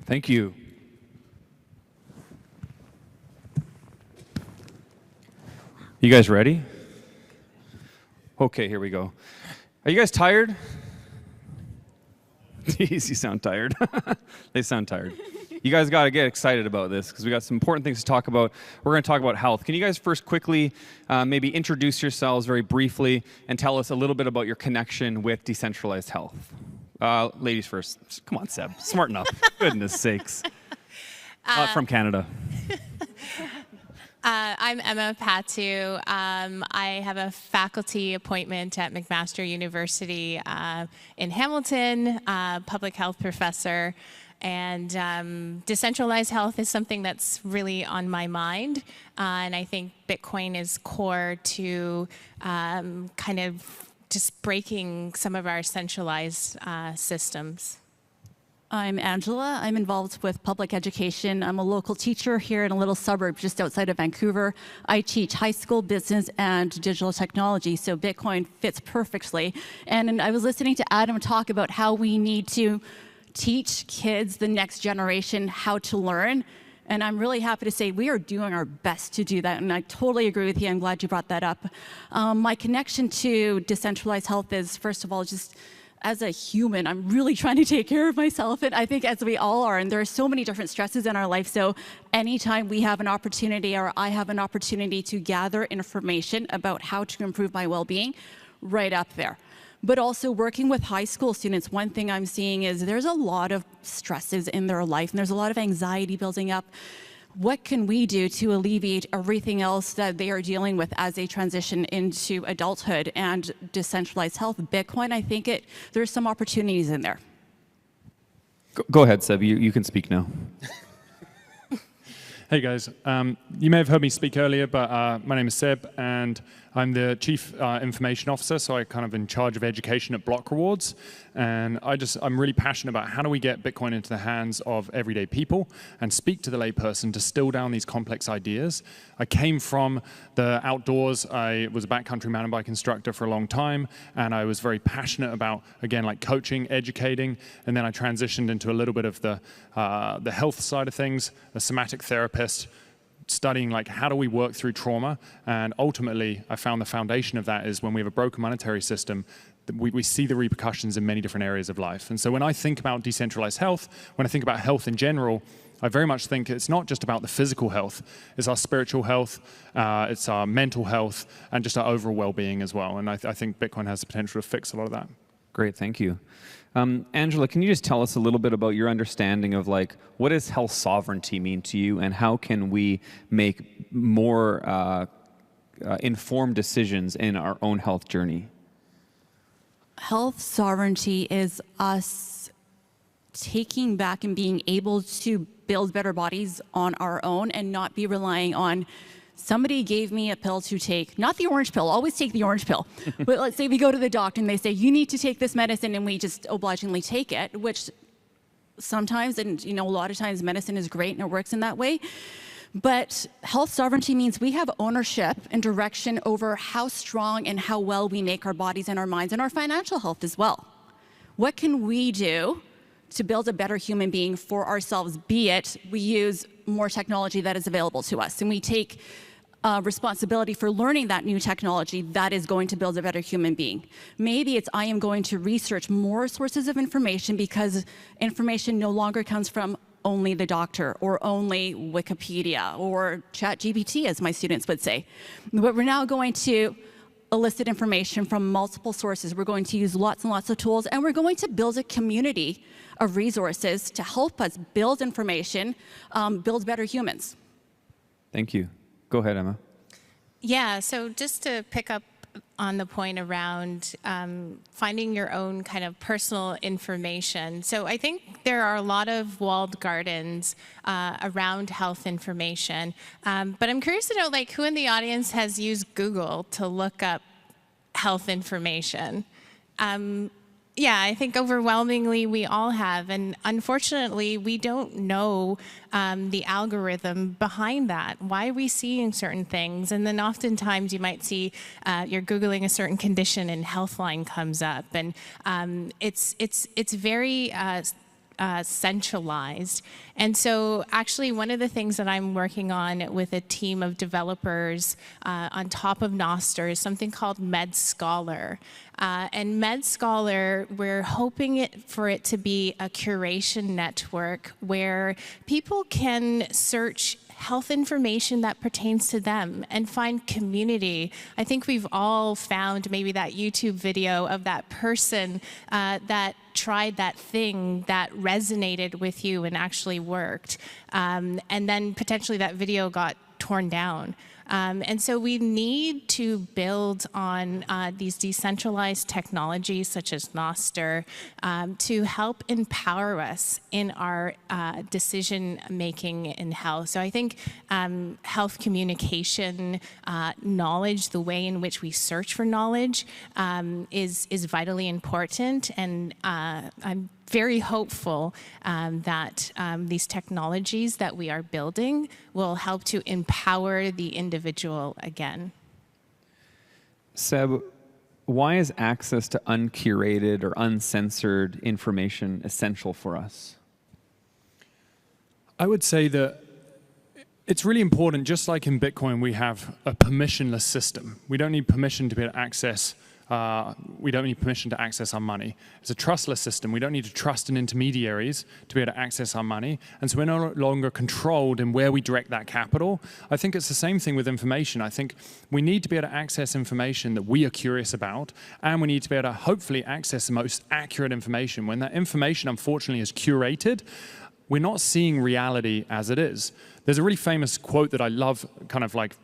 Thank you. You guys ready? Okay, here we go. Are you guys tired? Jeez, you sound tired. They sound tired. You guys got to get excited about this because we got some important things to talk about. We're going to talk about health. Can you guys first quickly maybe introduce yourselves very briefly and tell us a little bit about your connection with Decentralized Health? Ladies first. Come on, Seb. Smarten up. Goodness sakes. From Canada. I'm Emma Apatu. I have a faculty appointment at McMaster University in Hamilton, public health professor. And decentralized health is something that's really on my mind. And I think Bitcoin is core to kind of just breaking some of our centralized systems. I'm Angela. I'm involved with public education. I'm a local teacher here in a little suburb just outside of Vancouver. I teach high school business and digital technology, so Bitcoin fits perfectly. And I was listening to Adam talk about how we need to teach kids, the next generation, how to learn. And I'm really happy to say we are doing our best to do that. And I totally agree with you. I'm glad you brought that up. My connection to decentralized health is, first of all, just as a human, I'm really trying to take care of myself, and I think as we all are, and there are so many different stresses in our life, so anytime we have an opportunity or I have an opportunity to gather information about how to improve my well-being, right up there. But also working with high school students, one thing I'm seeing is there's a lot of stresses in their life, and there's a lot of anxiety building up. What can we do to alleviate everything else that they are dealing with as they transition into adulthood and decentralized health? Bitcoin, I think there's some opportunities in there. Go ahead, Seb. You can speak now. Hey guys, you may have heard me speak earlier, but my name is Seb, and I'm the Chief Information Officer, so I'm kind of in charge of education at Block Rewards. And I'm really passionate about how do we get Bitcoin into the hands of everyday people and speak to the layperson, distill down these complex ideas. I came from the outdoors. I was a backcountry mountain bike instructor for a long time, and I was very passionate about, again, like coaching, educating, and then I transitioned into a little bit of the health side of things, a somatic therapist, studying like how do we work through trauma, and ultimately I found the foundation of that is when we have a broken monetary system, we see the repercussions in many different areas of life. And so when I think about decentralized health, when I think about health in general, I very much think it's not just about the physical health, it's our spiritual health, it's our mental health, and just our overall well-being as well. And I think Bitcoin has the potential to fix a lot of that. Great, thank you. Angela, can you just tell us a little bit about your understanding of like what does health sovereignty mean to you, and how can we make more informed decisions in our own health journey? Health sovereignty is us taking back and being able to build better bodies on our own and not be relying on somebody gave me a pill to take, not the orange pill, always take the orange pill. But let's say we go to the doctor and they say, you need to take this medicine, and we just obligingly take it, which sometimes, and a lot of times medicine is great and it works in that way. But health sovereignty means we have ownership and direction over how strong and how well we make our bodies and our minds and our financial health as well. What can we do to build a better human being for ourselves, be it we use more technology that is available to us and we take responsibility for learning that new technology that is going to build a better human being. Maybe it's I am going to research more sources of information because information no longer comes from only the doctor or only Wikipedia or ChatGPT, as my students would say. But we're now going to elicit information from multiple sources. We're going to use lots and lots of tools, and we're going to build a community of resources to help us build information, build better humans. Thank you. Go ahead, Emma. Yeah, so just to pick up on the point around finding your own kind of personal information. So I think there are a lot of walled gardens around health information. But I'm curious to know, like, who in the audience has used Google to look up health information? Yeah, I think overwhelmingly we all have, and unfortunately we don't know the algorithm behind that. Why are we seeing certain things? And then oftentimes you might see you're Googling a certain condition and Healthline comes up, and it's very centralized. And so actually one of the things that I'm working on with a team of developers on top of Noster is something called MedScholar. And MedScholar, we're hoping for it to be a curation network where people can search health information that pertains to them and find community. I think we've all found maybe that YouTube video of that person that tried that thing that resonated with you and actually worked. And then potentially that video got torn down. And so we need to build on these decentralized technologies such as Noster to help empower us in our decision making in health. So I think health communication, knowledge, the way in which we search for knowledge is vitally important. And I'm very hopeful that these technologies that we are building will help to empower the individual again. Seb, why is access to uncurated or uncensored information essential for us? I would say that it's really important, just like in Bitcoin, we have a permissionless system. We don't need permission to be able to access we don't need permission to access our money. It's a trustless system. We don't need to trust in intermediaries to be able to access our money. And so we're no longer controlled in where we direct that capital. I think it's the same thing with information. I think we need to be able to access information that we are curious about, and we need to be able to hopefully access the most accurate information. When that information, unfortunately, is curated, we're not seeing reality as it is. There's a really famous quote that I love kind of like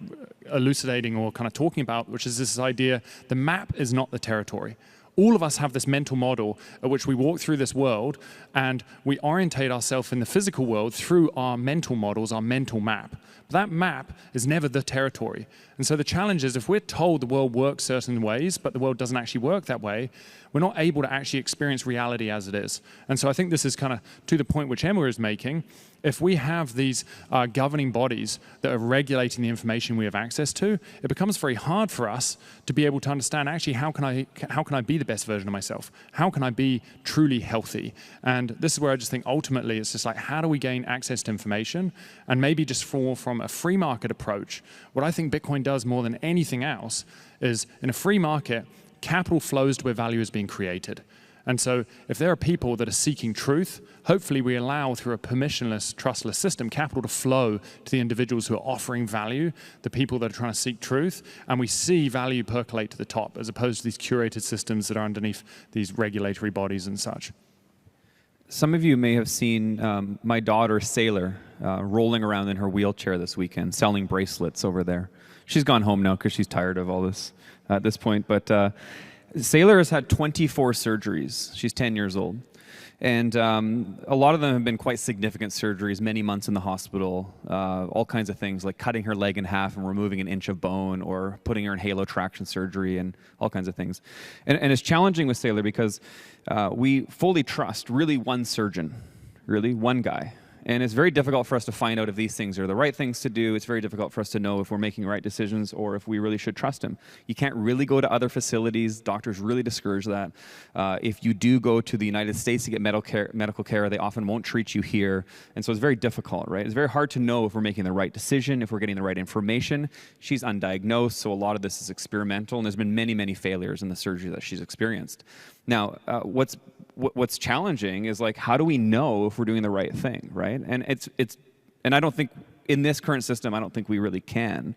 elucidating or kind of talking about, which is this idea, the map is not the territory. All of us have this mental model at which we walk through this world and we orientate ourselves in the physical world through our mental models, our mental map. But that map is never the territory. And so the challenge is if we're told the world works certain ways, but the world doesn't actually work that way, we're not able to actually experience reality as it is. And so I think this is kind of to the point which Emma is making. If we have these governing bodies that are regulating the information we have access to, it becomes very hard for us to be able to understand actually how can I be the best version of myself? How can I be truly healthy? And this is where I just think ultimately it's just like how do we gain access to information and maybe just from a free market approach. What I think Bitcoin does more than anything else is in a free market, capital flows to where value is being created. And so if there are people that are seeking truth, hopefully we allow through a permissionless, trustless system, capital to flow to the individuals who are offering value, the people that are trying to seek truth, and we see value percolate to the top as opposed to these curated systems that are underneath these regulatory bodies and such. Some of you may have seen my daughter, Sailor, rolling around in her wheelchair this weekend, selling bracelets over there. She's gone home now because she's tired of all this at this point, but Sailor has had 24 surgeries. She's 10 years old. And a lot of them have been quite significant surgeries, many months in the hospital, all kinds of things like cutting her leg in half and removing an inch of bone or putting her in halo traction surgery and all kinds of things. And it's challenging with Sailor because we fully trust really one surgeon, really one guy. And it's very difficult for us to find out if these things are the right things to do. It's very difficult for us to know if we're making right decisions or if we really should trust him. You can't really go to other facilities. Doctors really discourage that. If you do go to the United States to get medical care, they often won't treat you here. And so it's very difficult, right? It's very hard to know if we're making the right decision, if we're getting the right information. She's undiagnosed, so a lot of this is experimental, and there's been many, many failures in the surgery that she's experienced. Now, what's challenging is like, how do we know if we're doing the right thing, right? And I don't think in this current system, I don't think we really can.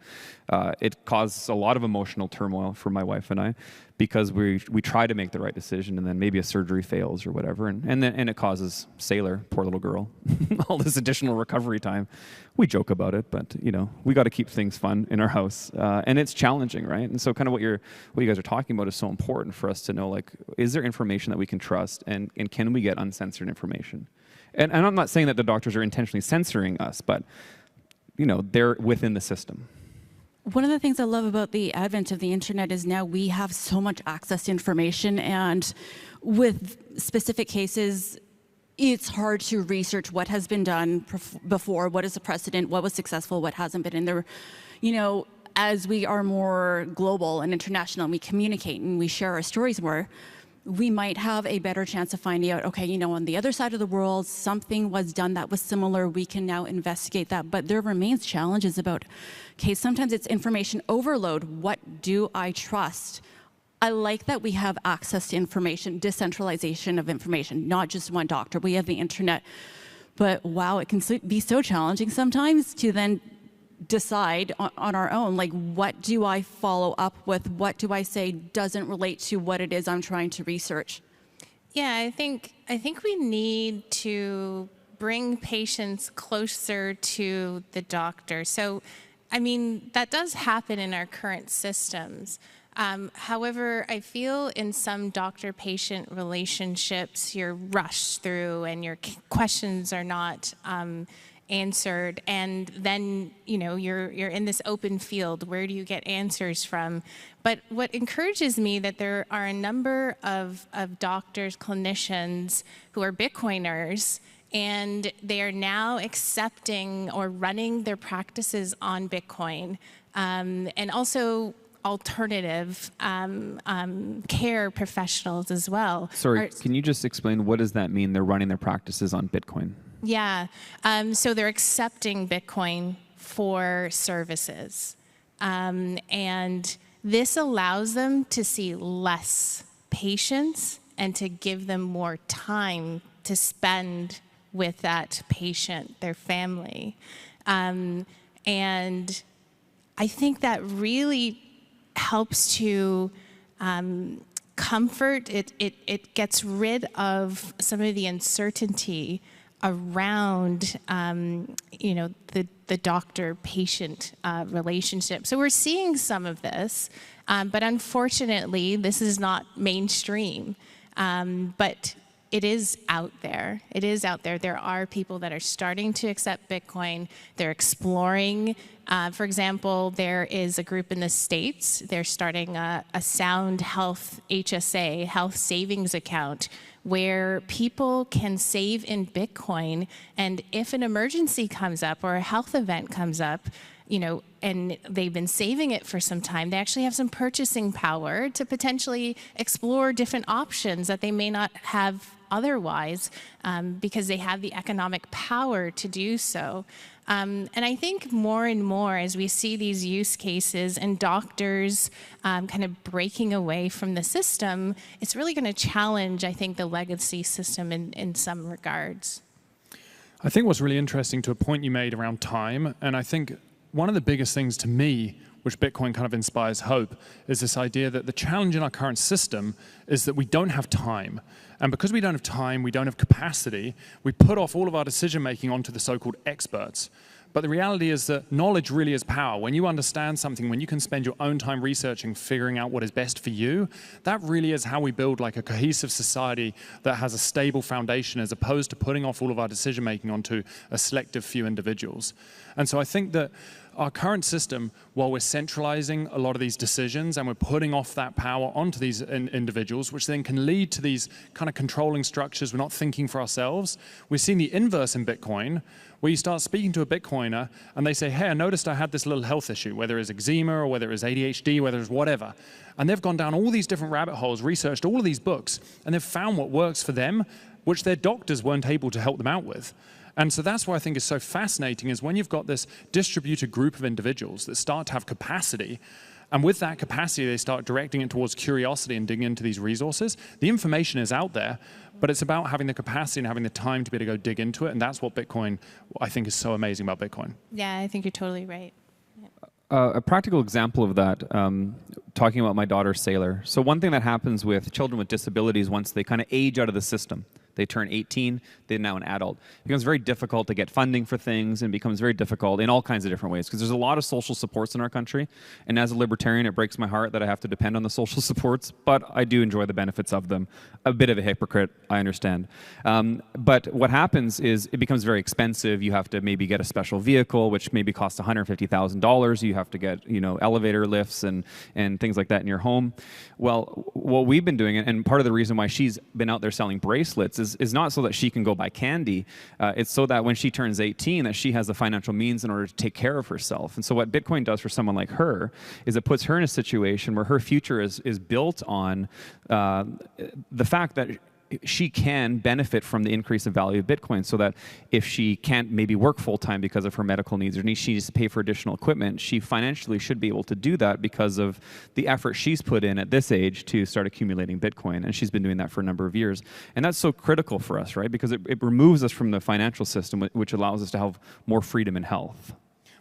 It causes a lot of emotional turmoil for my wife and I because we try to make the right decision and then maybe a surgery fails or whatever, and it causes Sailor, poor little girl, all this additional recovery time. We joke about it, but we got to keep things fun in our house, and it's challenging, right? And so kind of what you guys are talking about is so important for us to know, like, is there information that we can trust, and can we get uncensored information? And I'm not saying that the doctors are intentionally censoring us, but they're within the system. One of the things I love about the advent of the internet is now we have so much access to information, and with specific cases, it's hard to research what has been done before, what is the precedent, what was successful, what hasn't been. And there, as we are more global and international and we communicate and we share our stories more, we might have a better chance of finding out, okay, you know, on the other side of the world, something was done that was similar. We can now investigate that. But there remains challenges about, okay, sometimes it's information overload. What do I trust? I like that we have access to information, decentralization of information, not just one doctor. We have the internet. But wow, it can be so challenging sometimes to then decide on our own, like, what do I follow up with? What do I say doesn't relate to what it is I'm trying to research? Yeah, I think we need to bring patients closer to the doctor. So, I mean, that does happen in our current systems. However, I feel in some doctor-patient relationships, you're rushed through and your questions are not answered, and then you're in this open field. Where do you get answers from? But what encourages me that there are a number of doctors, clinicians who are Bitcoiners, and they are now accepting or running their practices on Bitcoin, and also alternative care professionals as well. Sorry, can you just explain what does that mean? They're running their practices on Bitcoin. Yeah, so they're accepting Bitcoin for services. And this allows them to see less patients and to give them more time to spend with that patient, their family. And I think that really helps to comfort. It gets rid of some of the uncertainty around the doctor-patient relationship. So we're seeing some of this, but unfortunately, this is not mainstream. But it is out there. It is out there. There are people that are starting to accept Bitcoin. They're exploring. For example, there is a group in the States. They're starting a Sound Health HSA, health savings account, where people can save in Bitcoin. And if an emergency comes up or a health event comes up, and they've been saving it for some time, they actually have some purchasing power to potentially explore different options that they may not have otherwise, because they have the economic power to do so. And I think more and more as we see these use cases and doctors kind of breaking away from the system, it's really going to challenge, I think, the legacy system in some regards. I think what's really interesting to a point you made around time, and I think one of the biggest things to me, which Bitcoin kind of inspires hope, is this idea that the challenge in our current system is that we don't have time. And because we don't have time, we don't have capacity, we put off all of our decision-making onto the so-called experts. But the reality is that knowledge really is power. When you understand something, when you can spend your own time researching, figuring out what is best for you, that really is how we build like a cohesive society that has a stable foundation, as opposed to putting off all of our decision-making onto a selective few individuals. And so I think that our current system, while we're centralizing a lot of these decisions and we're putting off that power onto these individuals, which then can lead to these kind of controlling structures, we're not thinking for ourselves. We've seen the inverse in Bitcoin, where you start speaking to a Bitcoiner and they say, hey, I noticed I had this little health issue, whether it's eczema or whether it's ADHD, whether it's whatever. And they've gone down all these different rabbit holes, researched all of these books, and they've found what works for them, which their doctors weren't able to help them out with. And so that's what I think is so fascinating, is when you've got this distributed group of individuals that start to have capacity, and with that capacity, they start directing it towards curiosity and digging into these resources. The information is out there, but it's about having the capacity and having the time to be able to go dig into it. And that's what Bitcoin, I think, is so amazing about Bitcoin. Yeah, I think you're totally right. A practical example of that, talking about my daughter, Sailor. So one thing that happens with children with disabilities, once they kind of age out of the system, they turn 18, they're now an adult. It becomes very difficult to get funding for things, and it becomes very difficult in all kinds of different ways, because there's a lot of social supports in our country. And as a libertarian, it breaks my heart that I have to depend on the social supports, but I do enjoy the benefits of them. A bit of a hypocrite, I understand. But what happens is it becomes very expensive. You have to maybe get a special vehicle, which maybe costs $150,000. You have to get, elevator lifts and things like that in your home. Well, what we've been doing, and part of the reason why she's been out there selling bracelets, is not so that she can go buy candy. It's so that when she turns 18, that she has the financial means in order to take care of herself. And so what Bitcoin does for someone like her is it puts her in a situation where her future is built on the fact that she can benefit from the increase of value of Bitcoin, so that if she can't maybe work full-time because of her medical needs, or she needs to pay for additional equipment, she financially should be able to do that because of the effort she's put in at this age to start accumulating Bitcoin. And she's been doing that for a number of years. And that's so critical for us, right? Because it removes us from the financial system, which allows us to have more freedom and health.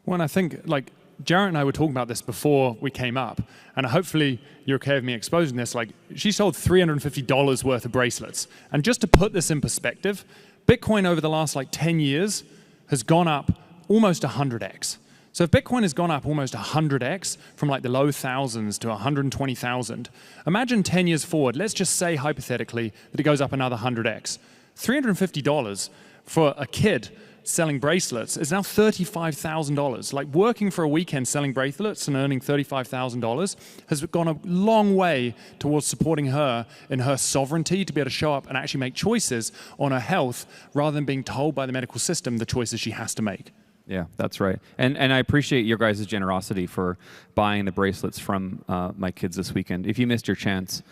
Well, and I think, like, Jarrett and I were talking about this before we came up, and hopefully you're okay with me exposing this. Like, she sold $350 worth of bracelets. And just to put this in perspective, Bitcoin over the last 10 years has gone up almost 100x. So if Bitcoin has gone up almost 100x from the low thousands to 120,000, imagine 10 years forward, let's just say hypothetically that it goes up another 100x. $350 for a kid selling bracelets is now $35,000. Like, working for a weekend selling bracelets and earning $35,000 has gone a long way towards supporting her in her sovereignty to be able to show up and actually make choices on her health rather than being told by the medical system the choices she has to make. Yeah, that's right. And I appreciate your guys' generosity for buying the bracelets from my kids this weekend. If you missed your chance,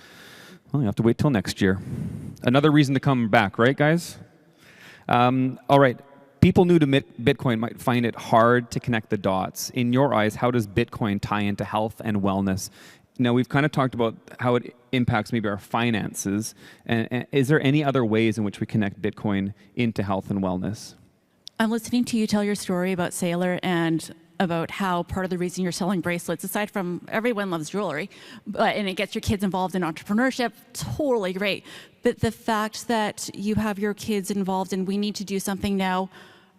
well, you have to wait till next year. Another reason to come back, right, guys? All right. People new to Bitcoin might find it hard to connect the dots. In your eyes, how does Bitcoin tie into health and wellness? Now, we've kind of talked about how it impacts maybe our finances. And is there any other ways in which we connect Bitcoin into health and wellness? I'm listening to you tell your story about Sailor and about how part of the reason you're selling bracelets, aside from everyone loves jewelry, and it gets your kids involved in entrepreneurship, totally great. But the fact that you have your kids involved and we need to do something now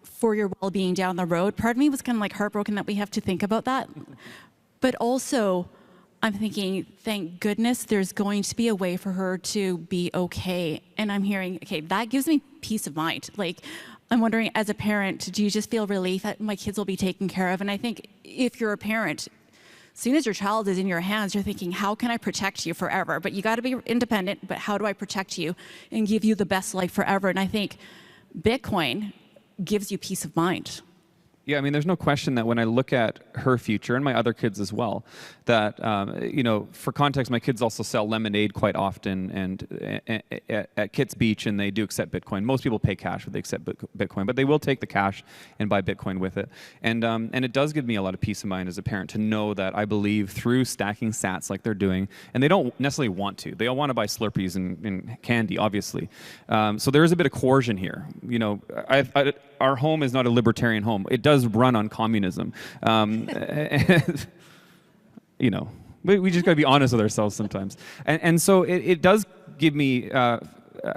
for your well-being down the road, part of me was kind of heartbroken that we have to think about that. But also, I'm thinking, thank goodness there's going to be a way for her to be okay. And I'm hearing, okay, that gives me peace of mind. I'm wondering, as a parent, do you just feel relief that my kids will be taken care of? And I think if you're a parent, as soon as your child is in your hands, you're thinking, how can I protect you forever? But you got to be independent, but how do I protect you and give you the best life forever? And I think Bitcoin gives you peace of mind. Yeah, I mean, there's no question that when I look at her future, and my other kids as well, that, for context, my kids also sell lemonade quite often and at Kitts Beach, and they do accept Bitcoin. Most people pay cash, but they accept Bitcoin, but they will take the cash and buy Bitcoin with it. And it does give me a lot of peace of mind as a parent to know that I believe through stacking sats like they're doing, and they don't necessarily want to. They all want to buy Slurpees and candy, obviously. So there is a bit of coercion here. Our home is not a libertarian home. It does run on communism. We just got to be honest with ourselves sometimes. And so it does give me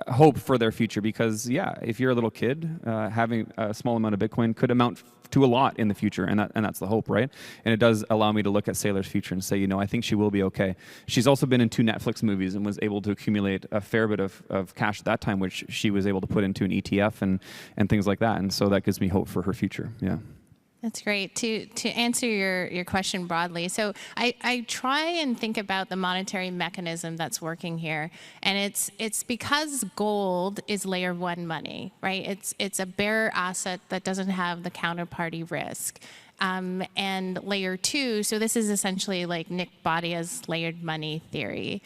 hope for their future because, yeah, if you're a little kid, having a small amount of Bitcoin could amount to a lot in the future, and that's the hope, right? And it does allow me to look at Sailor's future and say, I think she will be okay. She's also been in 2 Netflix movies and was able to accumulate a fair bit of cash at that time, which she was able to put into an ETF and things like that. And so that gives me hope for her future, yeah. That's great. To answer your question broadly, so I try and think about the monetary mechanism that's working here, and it's because gold is layer 1 money, right? It's a bearer asset that doesn't have the counterparty risk. And layer 2, so this is essentially like Nick Badia's layered money theory.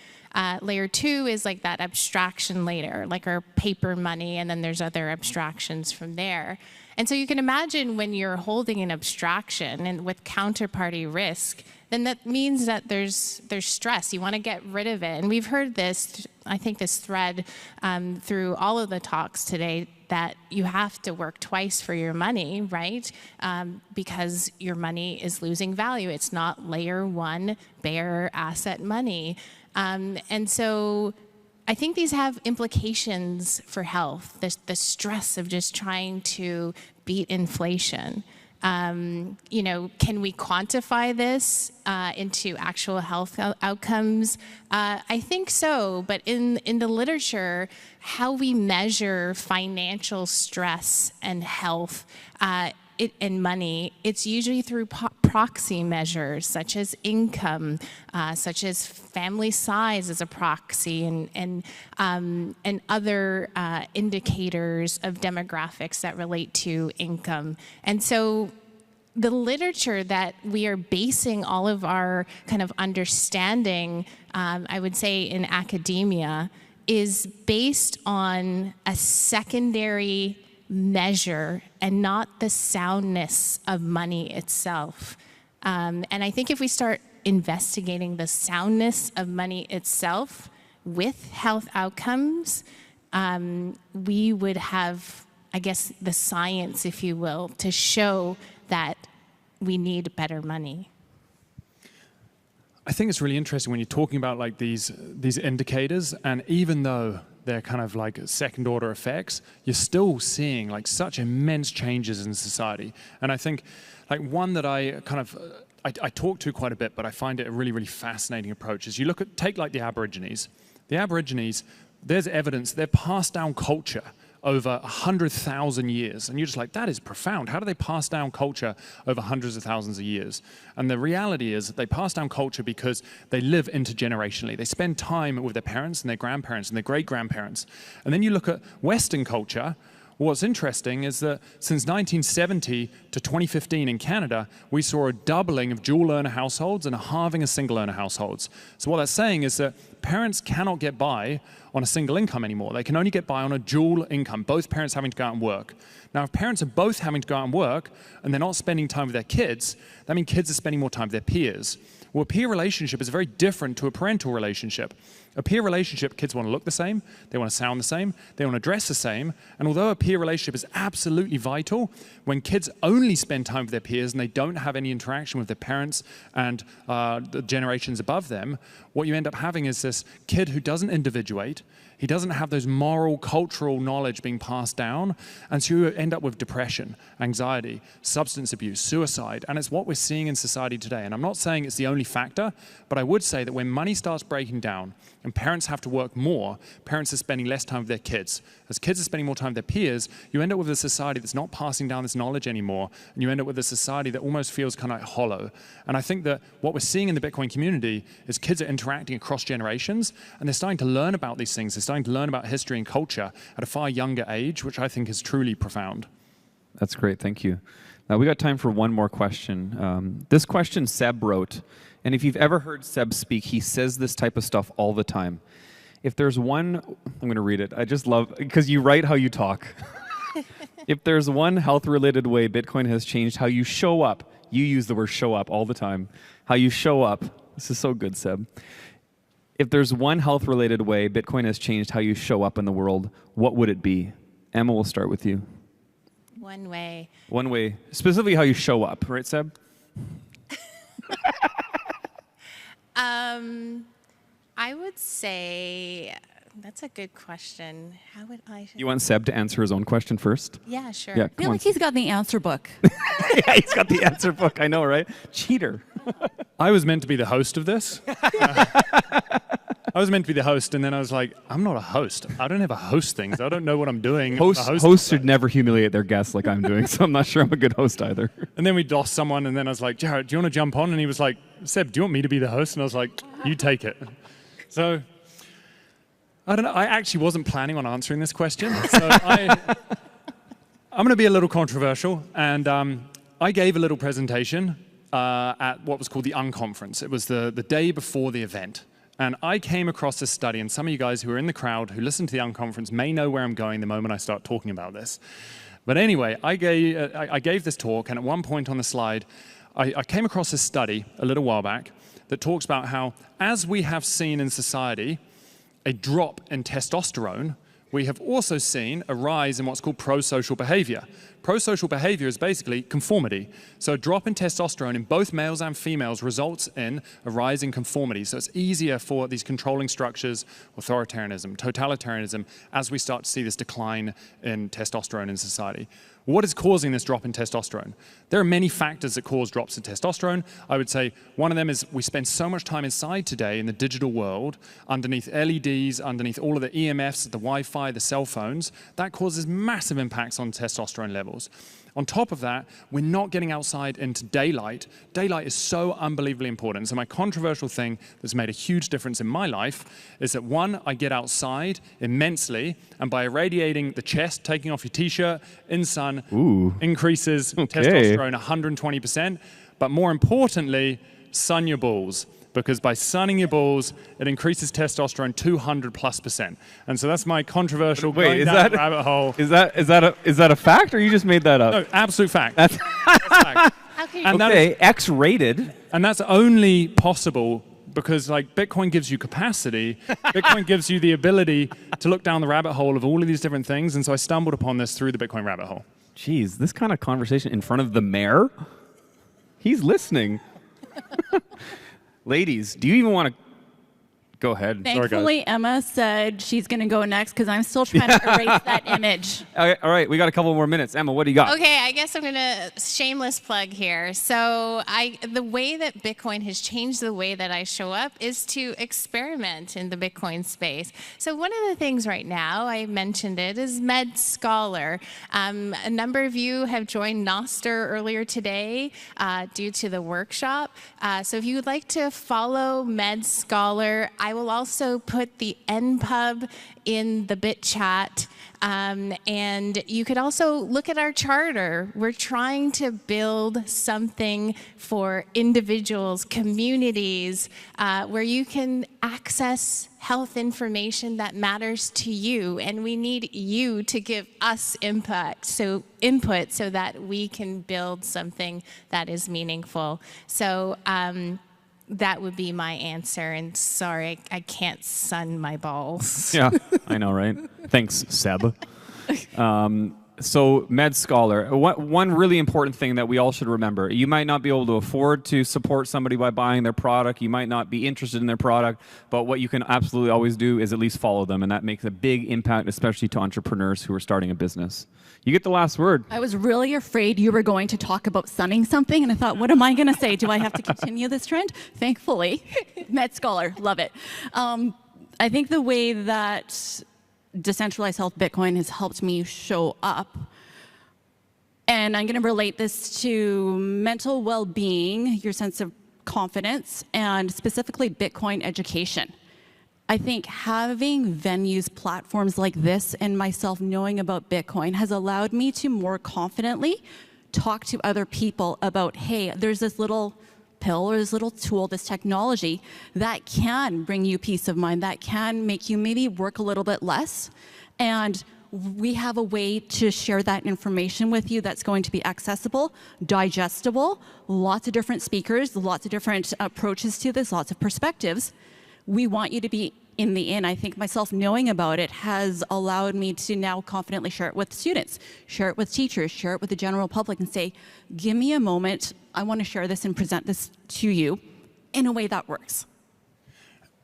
Layer 2 is like that abstraction layer, like our paper money, and then there's other abstractions from there. And so you can imagine when you're holding an abstraction and with counterparty risk, then that means that there's stress. You want to get rid of it. And we've heard this, I think this thread through all of the talks today, that you have to work twice for your money, right? Because your money is losing value. It's not layer 1 bearer asset money. And so I think these have implications for health, the stress of just trying to beat inflation. Can we quantify this into actual health outcomes? I think so, but in the literature, how we measure financial stress and health and money, it's usually through proxy measures such as income, such as family size as a proxy, and other indicators of demographics that relate to income. And so the literature that we are basing all of our kind of understanding, I would say in academia, is based on a secondary measure and not the soundness of money itself. And I think if we start investigating the soundness of money itself with health outcomes, we would have, I guess, the science, if you will, to show that we need better money. I think it's really interesting when you're talking about like these indicators, and even though they're kind of like second order effects, you're still seeing like such immense changes in society. And I think like one that I talk to quite a bit, but I find it a really, really fascinating approach is you take like the Aborigines. The Aborigines, there's evidence they're passed down culture over 100,000 years. And you're just like, that is profound. How do they pass down culture over hundreds of thousands of years? And the reality is that they pass down culture because they live intergenerationally. They spend time with their parents and their grandparents and their great-grandparents. And then you look at Western culture. What's interesting is that since 1970 to 2015 in Canada, we saw a doubling of dual earner households and a halving of single earner households. So what that's saying is that parents cannot get by on a single income anymore. They can only get by on a dual income, both parents having to go out and work. Now, if parents are both having to go out and work and they're not spending time with their kids, that means kids are spending more time with their peers. Well, a peer relationship is very different to a parental relationship. A peer relationship, kids want to look the same, they want to sound the same, they want to dress the same, and although a peer relationship is absolutely vital, when kids only spend time with their peers and they don't have any interaction with their parents and the generations above them, what you end up having is this kid who doesn't individuate, he doesn't have those moral, cultural knowledge being passed down, and so you end up with depression, anxiety, substance abuse, suicide, and it's what we're seeing in society today. And I'm not saying it's the only factor, but I would say that when money starts breaking down and parents have to work more, parents are spending less time with their kids. As kids are spending more time with their peers, you end up with a society that's not passing down this knowledge anymore, and you end up with a society that almost feels kind of like hollow. And I think that what we're seeing in the Bitcoin community is kids are interacting across generations, and they're starting to learn about these things. They're starting to learn about history and culture at a far younger age, which I think is truly profound. That's great, thank you. Now we got time for one more question. This question Seb wrote, and if you've ever heard Seb speak, he says this type of stuff all the time. If there's one, I'm going to read it. I just love, because you write how you talk. If there's one health-related way Bitcoin has changed how you show up, you use the word show up all the time, how you show up. This is so good, Seb. If there's one health-related way Bitcoin has changed how you show up in the world, what would it be? Emma, we'll start with you. One way. One way, specifically how you show up, right, Seb? I would say, that's a good question. How would I? You want Seb to answer his own question first? Yeah, sure. Yeah, I come feel on. like he's got the answer book. Yeah, he's got the answer book. I know, right? Cheater. I was meant to be the host of this. I was meant to be the host, and then I was like, I'm not a host. I don't ever host things. I don't know what I'm doing. Hosts should never humiliate their guests like I'm doing, so I'm not sure I'm a good host either. And then we lost someone, and then I was like, Jarrett, do you want to jump on? And he was like, Seb, do you want me to be the host? And I was like, you take it. So, I don't know. I actually wasn't planning on answering this question. So I'm going to be a little controversial, and I gave a little presentation at what was called the Unconference. It was the day before the event. And I came across this study, and some of you guys who are in the crowd who listen to the Unconference may know where I'm going the moment I start talking about this. But anyway, I gave this talk, and at one point on the slide, I came across this study a little while back that talks about how, as we have seen in society a drop in testosterone, we have also seen a rise in what's called pro-social behavior. Pro-social behavior is basically conformity. So a drop in testosterone in both males and females results in a rise in conformity. So it's easier for these controlling structures, authoritarianism, totalitarianism, as we start to see this decline in testosterone in society. What is causing this drop in testosterone? There are many factors that cause drops in testosterone. I would say one of them is we spend so much time inside today in the digital world, underneath LEDs, underneath all of the EMFs, the Wi-Fi, the cell phones. That causes massive impacts on testosterone levels. levels. On top of that, we're not getting outside into daylight. Daylight is so unbelievably important. So my controversial thing that's made a huge difference in my life is that, one, I get outside immensely, and by irradiating the chest, taking off your t-shirt in sun, increases testosterone 120%. But more importantly, sun your balls. Because by sunning your balls, it increases testosterone 200+%. And so that's my controversial going down the rabbit hole. Is that a fact, or you just made that up? No, absolute fact. That's fact. And okay, X-rated. And that's only possible because like Bitcoin gives you capacity. Bitcoin gives you the ability to look down the rabbit hole of all of these different things. And so I stumbled upon this through the Bitcoin rabbit hole. Jeez, this kind of conversation in front of the mayor? He's listening. Ladies, do you even want to go ahead? Thankfully, Emma said she's going to go next because I'm still trying to erase that image. All right, we got a couple more minutes. Emma, what do you got? Okay, I guess I'm going to shameless plug here. So the way that Bitcoin has changed the way that I show up is to experiment in the Bitcoin space. So one of the things right now, I mentioned it, is Med Scholar. A number of you have joined Noster earlier today due to the workshop. So if you would like to follow Med Scholar, I will also put the NPub in the bit chat. And you could also look at our charter. We're trying to build something for individuals, communities, where you can access health information that matters to you. And we need you to give us input so that we can build something that is meaningful. So that would be my answer. And sorry, I can't sun my balls. Yeah, I know, right? Thanks, Seb. So Med Scholar, one really important thing that we all should remember, you might not be able to afford to support somebody by buying their product, you might not be interested in their product, but what you can absolutely always do is at least follow them, and that makes a big impact, especially to entrepreneurs who are starting a business. You get the last word. I was really afraid you were going to talk about sunning something, and I thought, what am I going to say? Do I have to continue this trend? Thankfully, Med Scholar, love it. I think the way that Decentralized Health Bitcoin has helped me show up, and I'm going to relate this to mental well-being, your sense of confidence, and specifically Bitcoin education. I think having venues, platforms like this, and myself knowing about Bitcoin has allowed me to more confidently talk to other people about, hey, there's this little pill or this little tool, this technology that can bring you peace of mind, that can make you maybe work a little bit less. And we have a way to share that information with you that's going to be accessible, digestible, lots of different speakers, lots of different approaches to this, lots of perspectives. We want you to be in the in. I think myself knowing about it has allowed me to now confidently share it with students, share it with teachers, share it with the general public and say, give me a moment, I want to share this and present this to you in a way that works.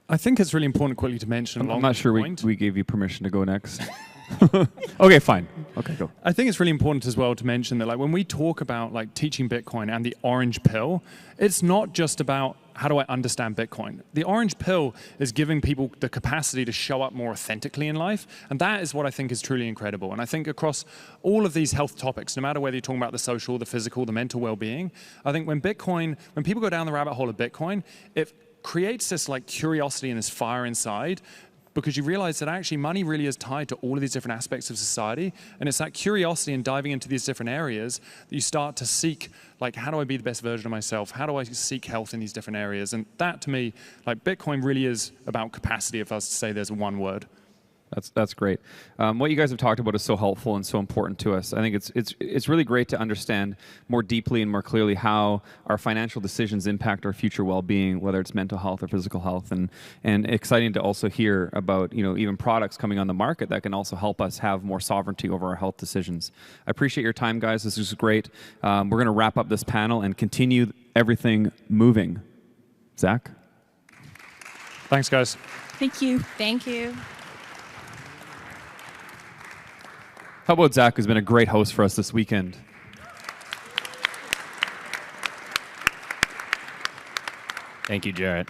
I think it's really important quickly to mention I'm not sure we gave you permission to go next. Okay, fine. Okay, go. I think it's really important as well to mention that, like, when we talk about like teaching Bitcoin and the orange pill, it's not just about how do I understand Bitcoin. The orange pill is giving people the capacity to show up more authentically in life, and that is what I think is truly incredible. And I think across all of these health topics, no matter whether you're talking about the social, the physical, the mental well-being, I think when people go down the rabbit hole of Bitcoin, it creates this like curiosity and this fire inside, because you realize that actually money really is tied to all of these different aspects of society. And it's that curiosity and diving into these different areas that you start to seek, like, how do I be the best version of myself? How do I seek health in these different areas? And that, to me, like, Bitcoin really is about capacity, if I was to say there's one word. That's great. What you guys have talked about is so helpful and so important to us. I think it's really great to understand more deeply and more clearly how our financial decisions impact our future well-being, whether it's mental health or physical health, and exciting to also hear about, you know, even products coming on the market that can also help us have more sovereignty over our health decisions. I appreciate your time, guys. This is great. We're going to wrap up this panel and continue everything moving. Zach? Thanks, guys. Thank you. Thank you. How about Zach, who's been a great host for us this weekend? Thank you, Jarrett.